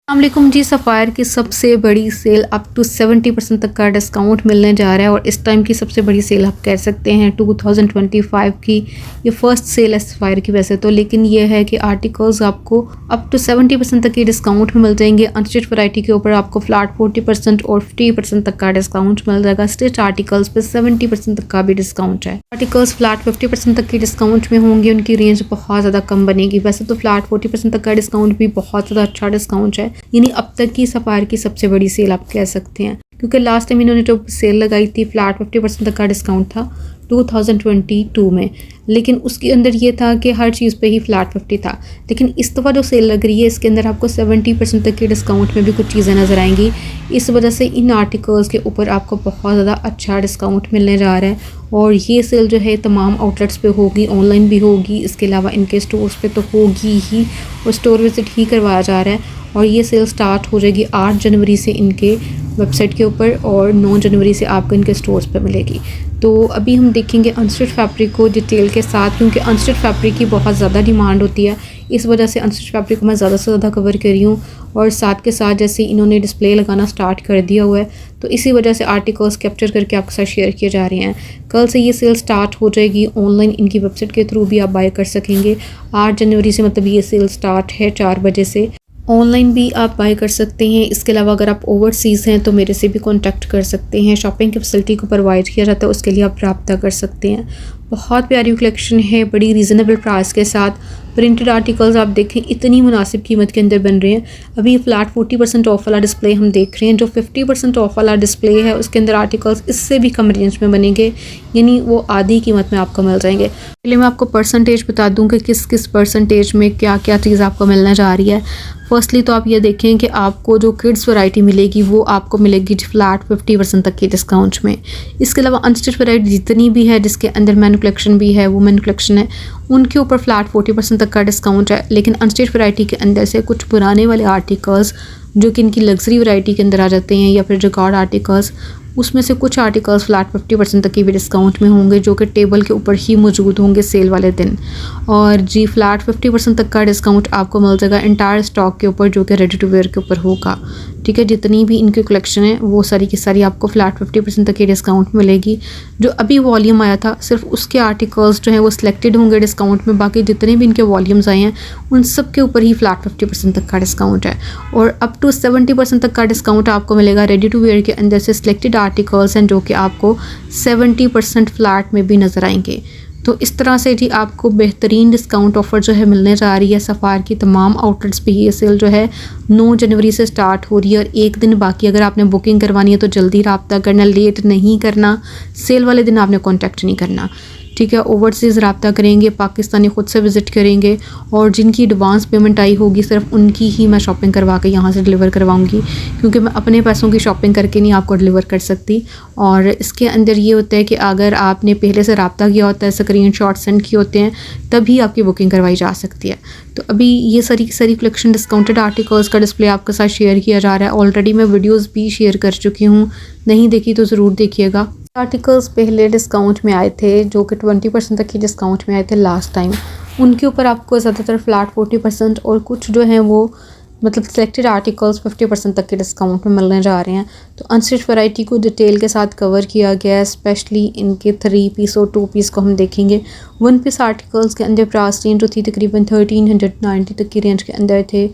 अस्सलामुअलैकुम जी। सफ़ायर की सबसे बड़ी सेल अप टू 70% तक का डिस्काउंट मिलने जा रहा है और इस टाइम की सबसे बड़ी सेल आप कह सकते हैं 2025 की ये फर्स्ट सेल है सफ़ायर की वैसे तो, लेकिन ये है कि आर्टिकल्स आपको अप टू 70% तक की डिस्काउंट में मिल जाएंगे। अनस्टिच वैरायटी के ऊपर आपको फ्लैट 40% और 50% तक का डिस्काउंट मिल जाएगा। स्टिच आर्टिकल्स पे 70% तक का भी डिस्काउंट है। आर्टिकल्स फ्लैट 50% तक के डिस्काउंट में होंगे, उनकी रेंज बहुत ज़्यादा कम बनेगी। वैसे तो फ्लैट 40% तक का डिस्काउंट भी बहुत ज़्यादा अच्छा डिस्काउंट है, यानी अब तक की सफ़ायर की सबसे बड़ी सेल आप कह सकते हैं, क्योंकि लास्ट टाइम इन्होंने जो सेल लगाई थी फ्लैट 50% तक का डिस्काउंट था 2022 में, लेकिन उसके अंदर ये था कि हर चीज़ पे ही फ्लैट 50 था। लेकिन इस दफ़ा जो सेल लग रही है इसके अंदर आपको 70% तक के डिस्काउंट में भी कुछ चीज़ें नज़र आएंगी। इस वजह से इन आर्टिकल्स के ऊपर आपको बहुत ज़्यादा अच्छा डिस्काउंट मिलने जा रहा है और ये सेल जो है तमाम आउटलेट्स पे होगी, ऑनलाइन भी होगी, इसके अलावा इनके स्टोर्स पे तो होगी ही और स्टोर विजिट ही करवाया जा रहा है। और ये सेल स्टार्ट हो जाएगी 8 जनवरी से इनके वेबसाइट के ऊपर और 9 जनवरी से आपको इनके स्टोर्स पे मिलेगी। तो अभी हम देखेंगे अनस्टिच फैब्रिक को डिटेल के साथ, क्योंकि अनस्टिच फैब्रिक की बहुत ज़्यादा डिमांड होती है, इस वजह से अनस्टिच फैब्रिक को मैं ज़्यादा से ज़्यादा कवर कर रही हूँ। और साथ के साथ जैसे इन्होंने डिस्प्ले लगाना स्टार्ट कर दिया हुआ है तो इसी वजह से आर्टिकल्स कैप्चर करके आपके साथ शेयर किए जा रहे हैं। कल से ये सेल स्टार्ट हो जाएगी, ऑनलाइन इनकी वेबसाइट के थ्रू भी आप बाय कर सकेंगे। 8 जनवरी से मतलब ये सेल स्टार्ट है 4 बजे से। ऑनलाइन भी आप बाय कर सकते हैं। इसके अलावा अगर आप ओवरसीज़ हैं तो मेरे से भी कांटेक्ट कर सकते हैं। शॉपिंग की फैसिलिटी को प्रोवाइड किया जाता है, उसके लिए आप रब्ता कर सकते हैं। बहुत प्यारी कलेक्शन है, बड़ी रीज़नेबल प्राइस के साथ। प्रिंटेड आर्टिकल्स आप देखें इतनी मुनासिब कीमत के अंदर बन रहे हैं। अभी फ्लैट 40% ऑफ वाला डिस्प्ले हम देख रहे हैं, जो 50% ऑफ वाला डिस्प्ले है उसके अंदर आर्टिकल्स इससे भी कम रेंज में बनेंगे, यानी वो आधी कीमत में आपको मिल जाएंगे। पहले मैं आपको परसेंटेज बता दूं कि किस किस परसेंटेज में क्या क्या चीज़ आपको मिलने जा रही है। फर्स्टली तो आप ये देखें कि आपको जो किड्स वैरायटी मिलेगी वो आपको मिलेगी फ्लैट 50% तक की डिस्काउंट में। इसके अलावा अनस्टिच वैरायटी जितनी भी है जिसके अंदर मैन्यू कलेक्शन भी है, वुमेन कलेक्शन है, उनके ऊपर फ्लैट 40% तक का डिस्काउंट है। लेकिन अनस्टिच वैरायटी के अंदर से कुछ पुराने वाले आर्टिकल्स जो कि इनकी लग्जरी वैरायटी के अंदर आ जाते हैं या फिर रिकॉर्ड आर्टिकल्स, उसमें से कुछ आर्टिकल्स फ्लैट 50% तक की भी डिस्काउंट में होंगे, जो कि टेबल के ऊपर ही मौजूद होंगे सेल वाले दिन। और जी फ्लैट 50% तक का डिस्काउंट आपको मिल जाएगा इंटायर स्टॉक के ऊपर, जो कि रेडी टू वेयर के ऊपर होगा। ठीक है, जितनी भी इनकी कलेक्शन है वो सारी की सारी आपको फ्लैट 50% तक की डिस्काउंट मिलेगी। जो अभी वॉल्यूम आया था सिर्फ उसके आर्टिकल्स जो हैं वो सिलेक्टेड होंगे डिस्काउंट में, बाकी जितने भी इनके वॉल्यूम्स आए हैं उन सब के ऊपर ही फ्लैट 50% तक का डिस्काउंट है। और अप टू 70% तक का डिस्काउंट आपको मिलेगा रेडी टू वेयर के अंदर से सिलेक्टेड आर्टिकल्स हैं, जो कि आपको 70% फ्लैट में भी नज़र आएंगे। तो इस तरह से जी आपको बेहतरीन डिस्काउंट ऑफ़र जो है मिलने जा रही है। सफ़ायर की तमाम आउटलेट्स पे ये सेल जो है 9 जनवरी से स्टार्ट हो रही है और एक दिन बाकी। अगर आपने बुकिंग करवानी है तो जल्दी रब्ता करना, लेट नहीं करना। सेल वाले दिन आपने कॉन्टैक्ट नहीं करना, ठीक है। ओवरसीज़ रब्ता करेंगे, पाकिस्तानी ख़ुद से विज़िट करेंगे और जिनकी एडवांस पेमेंट आई होगी सिर्फ उनकी ही मैं शॉपिंग करवा के यहाँ से डिलीवर करवाऊँगी, क्योंकि मैं अपने पैसों की शॉपिंग करके नहीं आपको डिलीवर कर सकती। और इसके अंदर ये होता है कि अगर आपने पहले से रब्ता किया होता है, स्क्रीनशॉट सेंड किए होते हैं, तभी आपकी बुकिंग करवाई जा सकती है। तो अभी ये सारी कलेक्शन डिस्काउंटेड आर्टिकल्स का डिस्प्ले आपके साथ शेयर किया जा रहा है। ऑलरेडी मैं वीडियोज़ भी शेयर कर चुकी हूँ, नहीं देखी तो ज़रूर देखिएगा। आर्टिकल्स पहले डिस्काउंट में आए थे जो कि 20% तक की डिस्काउंट में आए थे लास्ट टाइम, उनके ऊपर आपको ज़्यादातर फ्लैट 40% और कुछ जो हैं वो मतलब सिलेक्टेड आर्टिकल्स 50% तक के डिस्काउंट में मिलने जा रहे हैं। तो अनस्टिच वैरायटी को डिटेल के साथ कवर किया गया है, स्पेशली इनके 3 पीस और 2 पीस को हम देखेंगे। 1 पीस आर्टिकल्स के अंदर प्राइस रेंज जो थी तकरीबन 1390 तक की रेंज के अंदर थे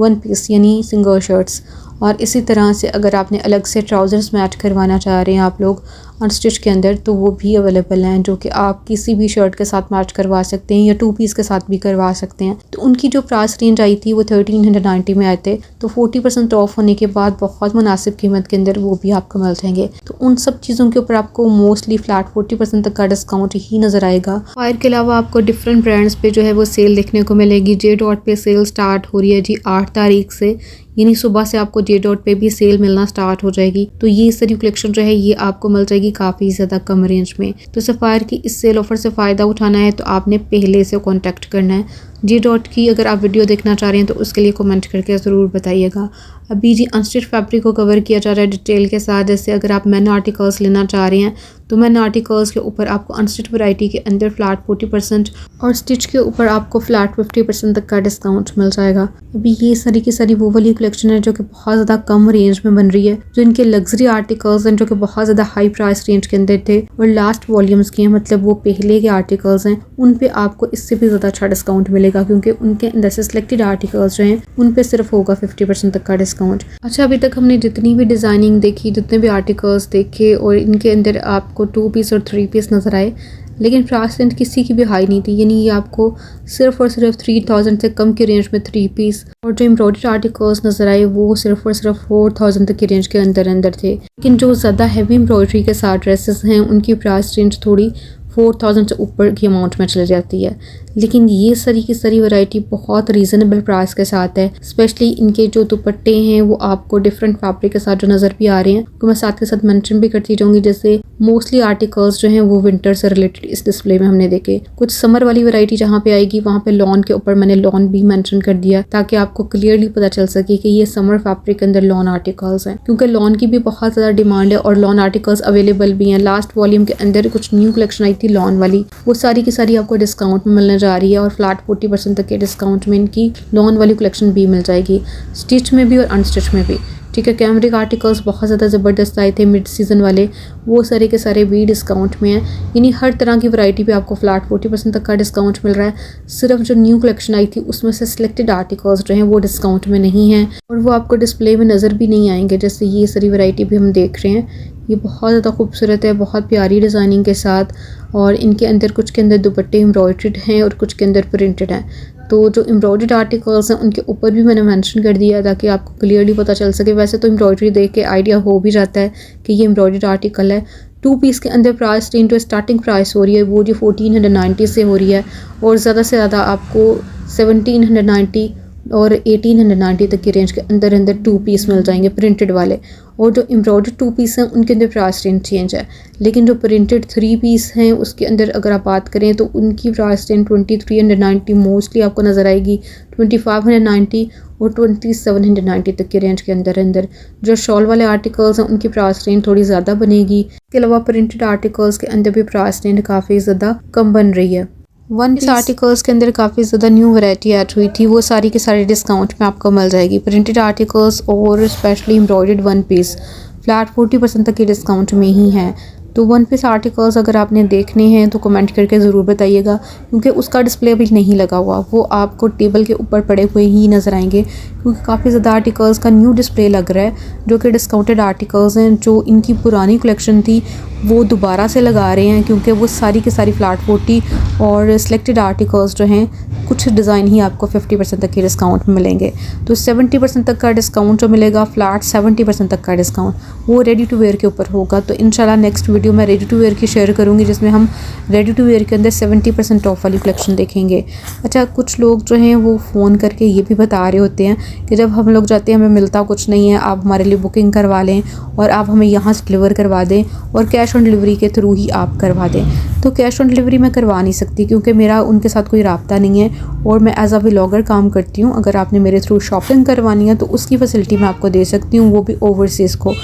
1 पीस यानी सिंगल शर्ट्स। और इसी तरह से अगर आपने अलग से ट्राउज़र्स मैच करवाना चाह रहे हैं आप लोग अनस्टिच के अंदर, तो वो भी अवेलेबल हैं, जो कि आप किसी भी शर्ट के साथ मैच करवा सकते हैं या 2 पीस के साथ भी करवा सकते हैं। तो उनकी जो प्राइस रेंज आई थी वो 1390 में आए थे, तो 40% ऑफ होने के बाद बहुत मुनासिब कीमत के अंदर वो भी आपको मिल जाएंगे। तो उन सब चीज़ों के ऊपर आपको मोस्टली फ्लैट 40% तक का डिस्काउंट ही नज़र आएगा। फायर के अलावा आपको डिफरेंट ब्रांड्स पे जो है वो सेल देखने को मिलेगी। जे डॉट पे सेल स्टार्ट हो रही है जी 8 तारीख से, यानी सुबह से आपको जे डॉट पे भी सेल मिलना स्टार्ट हो जाएगी। तो ये सारी कलेक्शन जो है ये आपको मिल जाएगी काफ़ी ज़्यादा कम रेंज में। तो सफ़ायर की इस सेल ऑफ़र से फ़ायदा उठाना है तो आपने पहले से कांटेक्ट करना है। जे डॉट की अगर आप वीडियो देखना चाह रहे हैं तो उसके लिए कमेंट करके ज़रूर बताइएगा। अभी जी अनस्टिच फैब्रिक को कवर किया जा रहा है डिटेल के साथ। जैसे अगर आप मैन आर्टिकल्स लेना चाह रहे हैं तो मैन आर्टिकल्स के ऊपर आपको अनस्टिच वैरायटी के अंदर फ्लैट 40% और स्टिच के ऊपर आपको फ्लैट 50% तक का डिस्काउंट मिल जाएगा। अभी ये सारी की सारी वो वाली कलेक्शन है जो कि बहुत ज़्यादा कम रेंज में बन रही है, जो इनके लग्जरी आर्टिकल्स हैं जो कि बहुत ज़्यादा हाई प्राइस रेंज के अंदर थे और लास्ट वॉल्यूम्स के हैं, मतलब वो पहले के आर्टिकल्स हैं, उन पे आपको इससे भी ज़्यादा अच्छा डिस्काउंट मिलेगा क्योंकि उनके अंदर से सिलेक्टेड आर्टिकल्स जो हैं उन पे सिर्फ होगा 50% तक का डिस्काउंट। अच्छा, अभी तक हमने जितनी भी डिज़ाइनिंग देखी, जितने भी आर्टिकल्स देखे और इनके अंदर आपको 2 पीस और 3 पीस नज़र आए, लेकिन प्राइस रेंज किसी की भी हाई नहीं थी। यानी ये आपको सिर्फ और सिर्फ 3000 से कम की रेंज में 3 पीस और जो एम्ब्रॉयडर्ड आर्टिकल्स नज़र आए वो सिर्फ और सिर्फ 4000 तक की रेंज के अंदर थे। लेकिन जो ज़्यादा हैवी एम्ब्रॉयडरी के साथ ड्रेसेस हैं उनकी प्राइस रेंज थोड़ी 4000 से ऊपर की अमाउंट में चली जाती है। लेकिन ये सारी की सारी वैरायटी बहुत रीज़नेबल प्राइस के साथ है। स्पेशली इनके जो दुपट्टे हैं वो आपको डिफरेंट फैब्रिक के साथ जो नज़र भी आ रहे हैं तो मैं साथ के साथ मेंशन भी करती जाऊँगी। जैसे मोस्टली आर्टिकल्स जो हैं वो विंटर से रिलेटेड इस डिस्प्ले में हमने देखे। कुछ समर वाली वैरायटी जहाँ पे आएगी वहाँ पे लॉन के ऊपर मैंने लॉन भी मेंशन कर दिया ताकि आपको क्लियरली पता चल सके कि ये समर फैब्रिक के अंदर लॉन आर्टिकल्स हैं, क्योंकि लॉन की भी बहुत ज़्यादा डिमांड है और लॉन आर्टिकल्स अवेलेबल भी हैं। लास्ट वॉल्यूम के अंदर कुछ न्यू कलेक्शन आई थी लॉन वाली, वो सारी की सारी आपको डिस्काउंट में मिलने जा रही है और फ्लैट 40% तक के डिस्काउंट में इनकी लॉन वाली कलेक्शन भी मिल जाएगी, स्टिच में भी और अनस्टिच में भी। ठीक है, कैमरिक आर्टिकल्स बहुत ज़्यादा ज़बरदस्त आए थे मिड सीज़न वाले, वो सारे के सारे भी डिस्काउंट में हैं। यानी हर तरह की वैरायटी पे आपको फ्लैट 40% तक का डिस्काउंट मिल रहा है। सिर्फ जो न्यू कलेक्शन आई थी उसमें से सिलेक्टेड आर्टिकल्स जो हैं वो डिस्काउंट में नहीं हैं और वो आपको डिस्प्ले में नज़र भी नहीं आएंगे। जैसे ये सारी वैरायटी भी हम देख रहे हैं, ये बहुत ज़्यादा खूबसूरत है, बहुत प्यारी डिज़ाइनिंग के साथ और इनके अंदर कुछ के अंदर दुपट्टे एम्ब्रॉयडर्ड हैं और कुछ के अंदर प्रिंटेड हैं। तो जो एम्ब्रॉयडर्ड आर्टिकल्स हैं उनके ऊपर भी मैंने मेंशन कर दिया ताकि आपको क्लियरली पता चल सके। वैसे तो एम्ब्रॉयडरी देख के आइडिया हो भी जाता है कि ये एम्ब्रॉयडर्ड आर्टिकल है। 2 पीस के अंदर प्राइस रेंज जो स्टार्टिंग प्राइस हो रही है वो जो 1490 से हो रही है और ज़्यादा से ज़्यादा आपको 1790 और 1890 तक की रेंज के अंदर 2 पीस मिल जाएंगे प्रिंटेड वाले। और जो एम्ब्रॉयडर्ड 2 पीस हैं उनके अंदर प्राइस रेंज चेंज है, लेकिन जो प्रिंटेड 3 पीस हैं उसके अंदर अगर आप बात करें तो उनकी प्राइस रेंज 2390 मोस्टली आपको नज़र आएगी, 2590 और 2790 तक की रेंज के अंदर। जो शॉल वाले आर्टिकल्स हैं उनकी प्राइस रेंज थोड़ी ज़्यादा बनेगी। इसके अलावा प्रिंटेड आर्टिकल्स के अंदर भी प्राइस रेंज काफ़ी ज़्यादा कम बन रही है। वन पीस आर्टिकल्स के अंदर काफ़ी ज़्यादा न्यू वैरायटी ऐड हुई थी, वो सारी के सारे डिस्काउंट में आपको मिल जाएगी। प्रिंटेड आर्टिकल्स और specially embroidered one piece flat 40% तक के डिस्काउंट में ही है। तो वन पीस आर्टिकल्स अगर आपने देखने हैं तो कमेंट करके ज़रूर बताइएगा, क्योंकि उसका डिस्प्ले अभी नहीं लगा हुआ, वो आपको टेबल के ऊपर पड़े हुए ही नज़र आएंगे क्योंकि काफ़ी ज़्यादा आर्टिकल्स का न्यू डिस्प्ले लग रहा है जो कि डिस्काउंटेड आर्टिकल्स हैं। जो इनकी पुरानी कलेक्शन थी वो दोबारा से लगा रहे हैं क्योंकि वो सारी की सारी फ्लैट 40 और सिलेक्टेड आर्टिकल्स जो हैं कुछ डिज़ाइन ही आपको 50% तक के डिस्काउंट में मिलेंगे। तो 70% तक का डिस्काउंट जो मिलेगा, फ्लैट 70% तक का डिस्काउंट, वो रेडी टू वेयर के ऊपर होगा। तो इंशाल्लाह नेक्स्ट वीडियो में रेडी टू वेयर की शेयर करूँगी जिसमें हम रेडी टू वेयर के अंदर 70% ऑफ वाली कलेक्शन देखेंगे। अच्छा, कुछ लोग जो हैं वो फ़ोन करके ये भी बता रहे होते हैं कि जब हम लोग जाते हैं हमें मिलता कुछ नहीं है, आप हमारे लिए बुकिंग करवा लें और आप हमें यहाँ से डिलीवर करवा दें और कैश ऑन डिलीवरी के थ्रू ही आप करवा दें। तो कैश ऑन डिलीवरी मैं करवा नहीं सकती क्योंकि मेरा उनके साथ कोई राब्ता नहीं है और मैं एज अ व्लॉगर काम करती हूँ। अगर आपने मेरे थ्रू शॉपिंग करवानी है तो उसकी फैसिलिटी मैं आपको दे सकती हूँ, वो भी ओवरसीज़ को।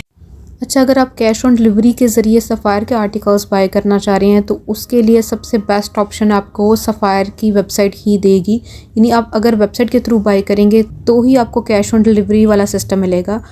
अच्छा, अगर आप कैश ऑन डिलीवरी के ज़रिए सफ़ायर के आर्टिकल्स बाय करना चाह रहे हैं तो उसके लिए सबसे बेस्ट ऑप्शन आपको सफ़ायर की वेबसाइट ही देगी। यानी आप अगर वेबसाइट के थ्रू बाय करेंगे तो ही आपको कैश ऑन डिलीवरी वाला सिस्टम मिलेगा।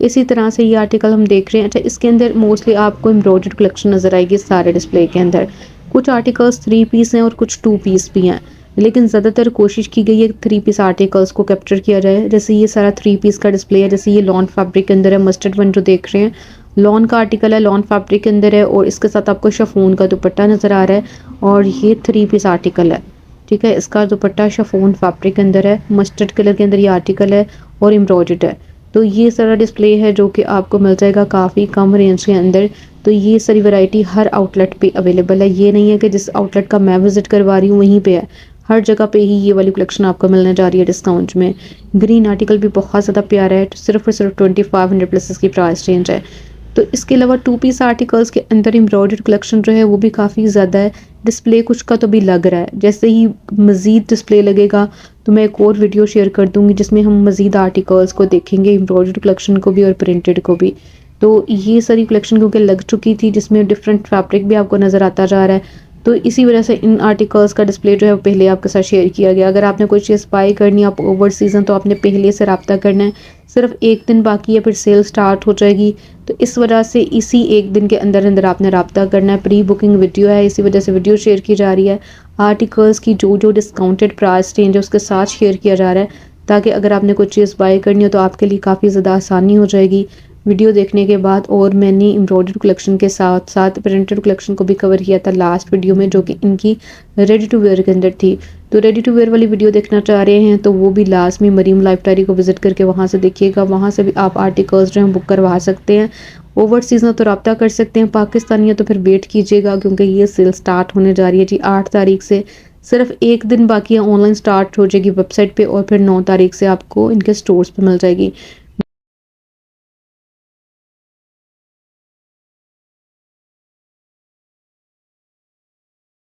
इसी तरह से ये आर्टिकल हम देख रहे हैं। अच्छा, इसके अंदर मोस्टली आपको एम्ब्रॉयडर्ड कलेक्शन नज़र आएगी सारे डिस्प्ले के अंदर। कुछ आर्टिकल्स 3 पीस हैं और कुछ 2 पीस भी हैं, लेकिन ज़्यादातर कोशिश की गई है 3 पीस आर्टिकल्स को कैप्चर किया जाए। जैसे ये सारा 3 पीस का डिस्प्ले है, जैसे ये लॉन फैब्रिक के अंदर है, मस्टर्ड वन जो देख रहे हैं लॉन का आर्टिकल है, लॉन फैब्रिक के अंदर है और इसके साथ आपको शिफॉन का दुपट्टा नज़र आ रहा है और ये 3 पीस आर्टिकल है। ठीक है, इसका दुपट्टा शिफॉन फैब्रिक के अंदर है, मस्टर्ड कलर के अंदर ये आर्टिकल है और एम्ब्रॉयडर्ड है। तो ये सारा डिस्प्ले है जो कि आपको मिल जाएगा काफ़ी कम रेंज के अंदर। तो ये सारी वैरायटी हर आउटलेट पे अवेलेबल है, ये नहीं है कि जिस आउटलेट का मैं विज़िट करवा रही हूँ वहीं पे है, हर जगह पे ही ये वाली कलेक्शन आपको मिलने जा रही है डिस्काउंट में। ग्रीन आर्टिकल भी बहुत ज़्यादा प्यारा है, सिर्फ और सिर्फ 2500 प्लस इसकी प्राइस रेंज है। तो इसके अलावा 2 पीस आर्टिकल्स के अंदर एम्ब्रॉयडर्ड कलेक्शन जो है वो भी काफ़ी ज़्यादा है। डिस्प्ले कुछ का तो भी लग रहा है, जैसे ही मज़ीद डिस्प्ले लगेगा तो मैं एक और वीडियो शेयर कर दूँगी जिसमें हम मज़ीद आर्टिकल्स को देखेंगे, एम्ब्रॉयडर्ड कलेक्शन को भी और प्रिंटेड को भी। तो ये सारी कलेक्शन क्योंकि लग चुकी थी जिसमें डिफरेंट फैब्रिक भी आपको नज़र आता जा रहा है, तो इसी वजह से इन आर्टिकल्स का डिस्प्ले जो है वो पहले आपके साथ शेयर किया गया। अगर आपने कोई चीज़ बाय करनी है आप ओवर सीज़न, तो आपने पहले से रब्ता करना है। सिर्फ एक दिन बाकी है फिर सेल स्टार्ट हो जाएगी, तो इस वजह से इसी एक दिन के अंदर अंदर आपने रब्ता करना है। प्री बुकिंग वीडियो है, इसी वजह से वीडियो शेयर की जा रही है। आर्टिकल्स की जो जो डिस्काउंटेड प्राइस रेंज है उसके साथ शेयर किया जा रहा है, ताकि अगर आपने कोई चीज़ बाय करनी हो तो आपके लिए काफ़ी ज़्यादा आसानी हो जाएगी। वीडियो देखने के बाद और मैंने एम्ब्रॉयडर्ड कलेक्शन के साथ साथ प्रिंटेड कलेक्शन को भी कवर किया था लास्ट वीडियो में, जो कि इनकी रेडी टू वेयर के अंदर थी। तो रेडी टू वेयर वाली वीडियो देखना चाह रहे हैं तो वो भी लास्ट में मरीम लाइफ डायरी को विजिट करके वहाँ से देखिएगा। वहाँ से भी आप आर्टिकल्स जो हैं बुक करवा सकते हैं। ओवर सीजन तो रब्ता कर सकते हैं, पाकिस्तानी है तो फिर वेट कीजिएगा क्योंकि ये सेल स्टार्ट होने जा रही है जी 8 तारीख से। सिर्फ एक दिन बाकी है, ऑनलाइन स्टार्ट हो जाएगी वेबसाइट पे और फिर 9 तारीख से आपको इनके स्टोर्स पे मिल जाएगी।